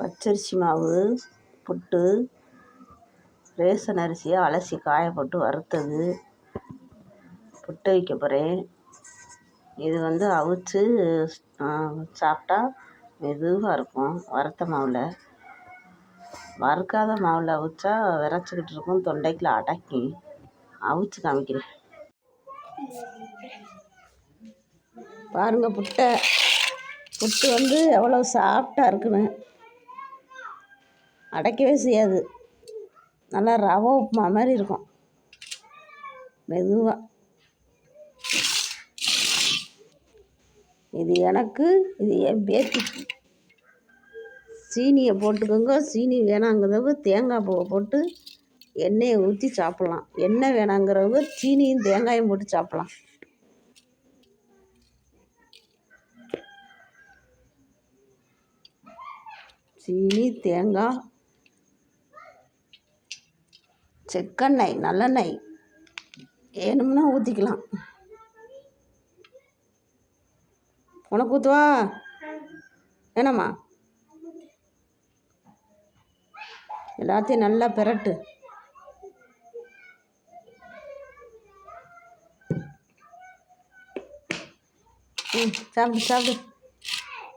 பச்சரிசி மாவு, புட்டு, ரேசன் அரிசியை அலசி காய போட்டு வறுத்தது புட்டு வைக்க போகிறேன். இது அவிச்சு சாப்பிட்டா மெதுவாக இருக்கும். வறுத்த மாவில், வறுக்காத மாவில் அவிச்சா விரைச்சிக்கிட்டு இருக்கும், தொண்டைக்குள்ள அடக்கி. அவிச்சு காமிக்கிறேன் பாருங்கள். புட்டு எவ்வளோ சாஃப்டாக இருக்குன்னு. அடைக்கவே செய்யாது. நல்லா ரவை உப்புமா மாதிரி இருக்கும், மெதுவாக. இது எனக்கு, இது என் பேத்திக்கு. சீனியை போட்டுக்கோங்க. சீனி வேணாங்கிறவங்க தேங்காய் பூவை போட்டு எண்ணெயை ஊற்றி சாப்பிட்லாம். எண்ணெய் வேணாங்கிறவங்க சீனியும் தேங்காயும் போட்டு சாப்பிட்லாம். சீனி, தேங்காய், செக்கெண்ணெய், நல்லெண்ணெய் வேணும்னா ஊற்றிக்கலாம். உனக்கு ஊற்றுவா வேணாம்மா? எல்லாத்தையும் நல்லா பிரட்டு. சாப்பிடு சாப்பிடு.